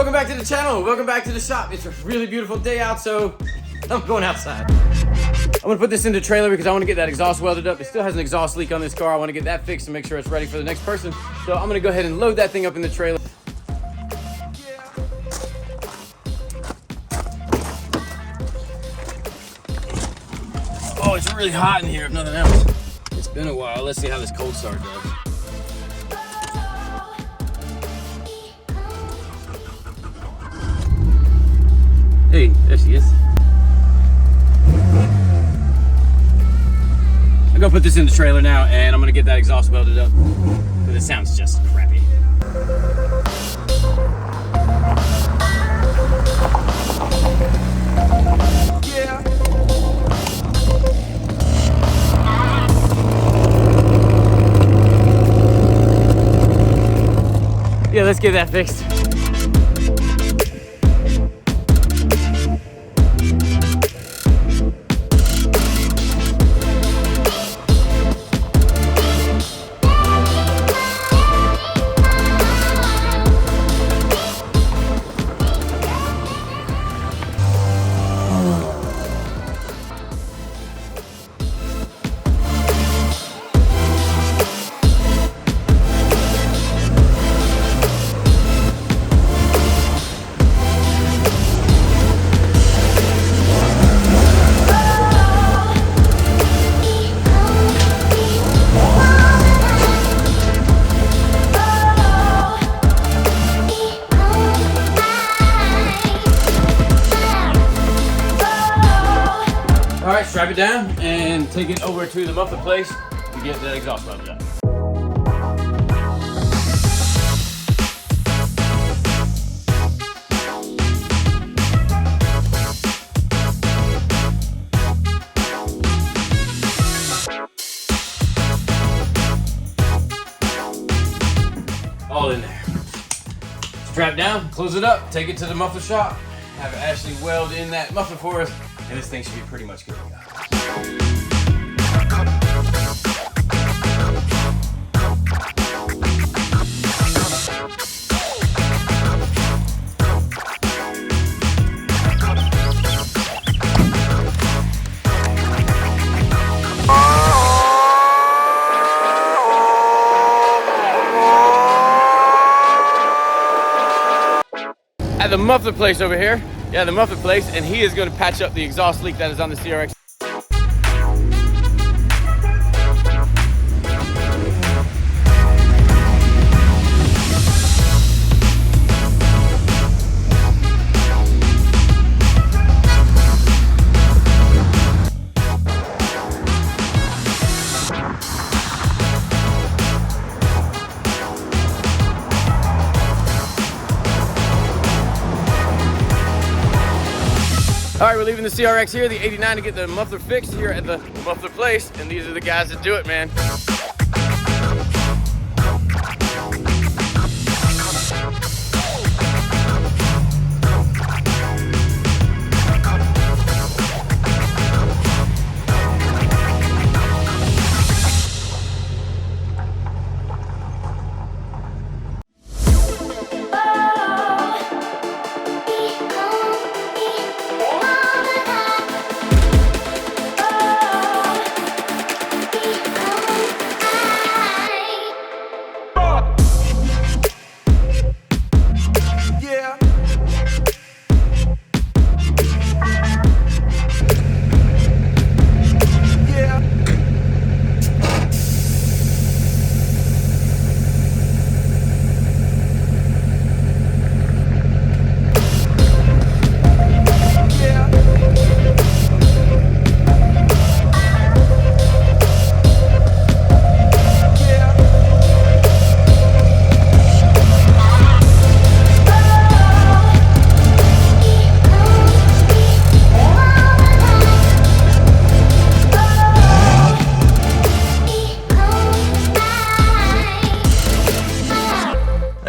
welcome back to the channel. Welcome back to the shop. It's a really beautiful day out, so I'm going outside. I'm gonna put this in the trailer because I want to get that exhaust welded up. It still has an exhaust leak on this car. I want to get that fixed and make sure it's ready for the next person. So I'm gonna go ahead and load that thing up in the trailer. Oh, it's really hot in here, if nothing else. It's been a while. Let's see how this cold start does. Hey, there she is. I'm gonna put this in the trailer now and I'm gonna get that exhaust welded up because it sounds just crappy. Yeah. Yeah, let's get that fixed. All right, strap it down and take it over to the Muffler Place to get the exhaust welded up. All in there. Strap it down, close it up, take it to the muffler shop, have Ashley weld in that muffler for us, and this thing should be pretty much good to go. At the Muffler Place over here. Yeah, the Muffler Place, and he is going to patch up the exhaust leak that is on the CRX. All right, we're leaving the CRX here, the 89, to get the muffler fixed here at the Muffler Place, and these are the guys that do it, man.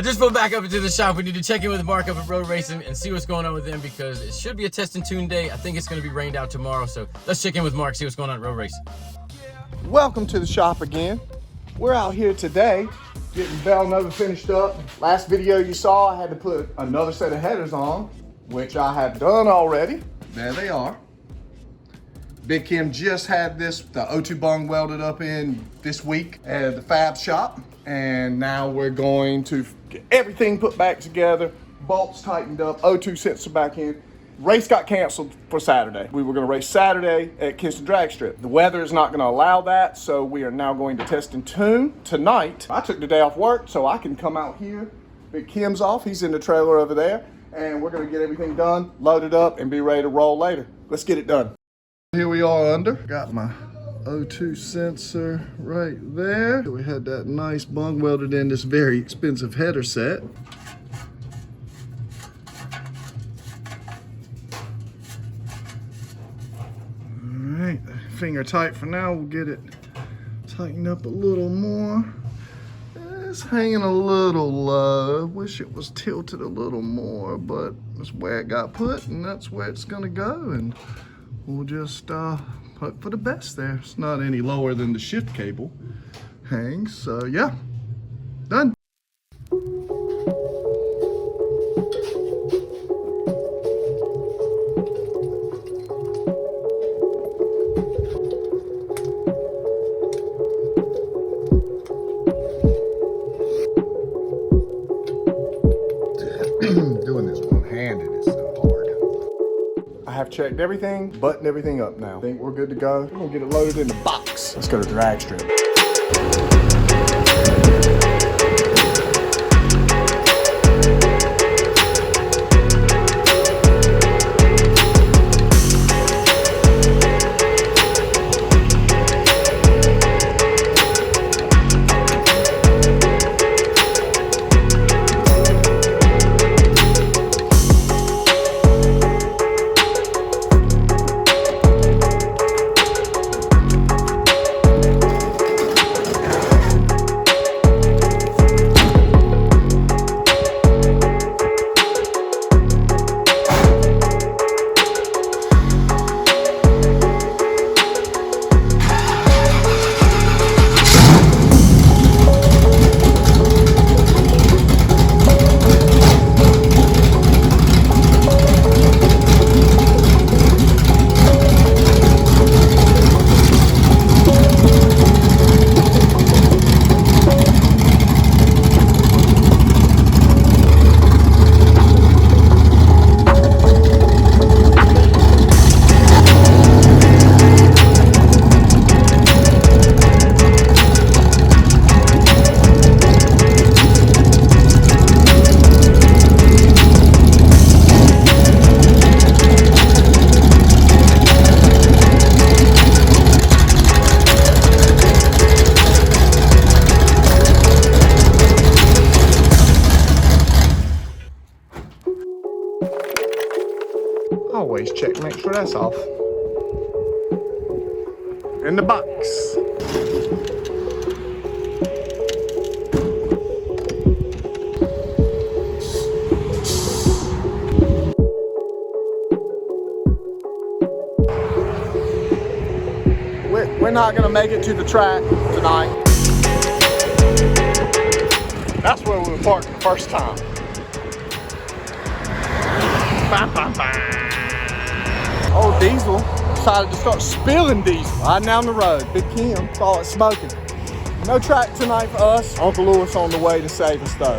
Just pulled back up into the shop. We need to check in with Mark up at Rowe Racing and see what's going on with them because it should be a test and tune day. I think it's going to be rained out tomorrow, so let's check in with Mark, see what's going on at Rowe Racing. Welcome to the shop again. We're out here today getting BelleNova finished up. Last video you saw, I had to put another set of headers on, which I have done already. There they are. Big Kim just had the O2 bung welded up in this week at the fab shop. And now we're going to get everything put back together, bolts tightened up, O2 sensor back in. Race got canceled for Saturday. We were gonna race Saturday at Kingston Drag Strip. The weather is not gonna allow that, so we are now going to test and tune tonight. I took the day off work so I can come out here. Big Kim's off, he's in the trailer over there, and we're gonna get everything done, loaded up, and be ready to roll later. Let's get it done. Here we are under. Got my O2 sensor right there. We had that nice bung welded in this very expensive header set. Alright, finger tight for now. We'll get it tightened up a little more. It's hanging a little low. Wish it was tilted a little more, but that's where it got put and that's where it's gonna go, and we'll just hope for the best there. It's not any lower than the shift cable hangs, so yeah, done. Doing this one-handed is so hard. I have checked everything, buttoned everything up now. I think we're good to go. We're gonna get it loaded in the box. Let's go to drag strip. Always check, make sure that's off. In the box. We're not gonna make it to the track tonight. That's where we were parked the first time. Bam, bam, bam. Old Diesel decided to start spilling diesel right down the road. Big Kim saw it smoking. No track tonight for us. Uncle Lewis on the way to save us though.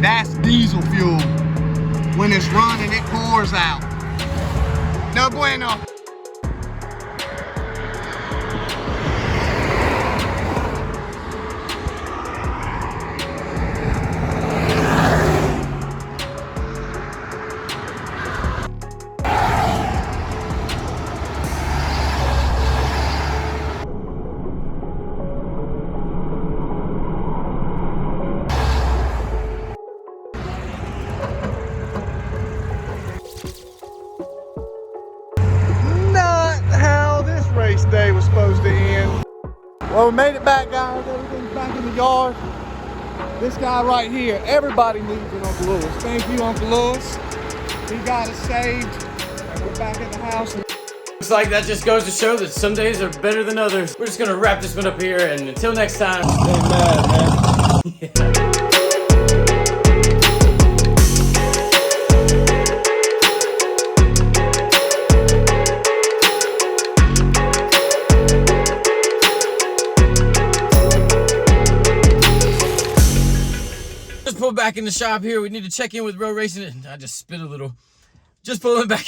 That's diesel fuel. When it's running, it pours out. No bueno. Race day was supposed to end. Well, we made it back, guys. Everything's back in the yard. This guy right here, everybody needs an Uncle Lewis. Thank you, Uncle Lewis. He got it saved, and we're back at the house. Looks like that just goes to show that some days are better than others. We're just gonna wrap this one up here, and until next time, stay mad, man. Yeah. Just pull back in the shop here. We need to check in with Rowe Racing. I just spit a little. Just pulling back.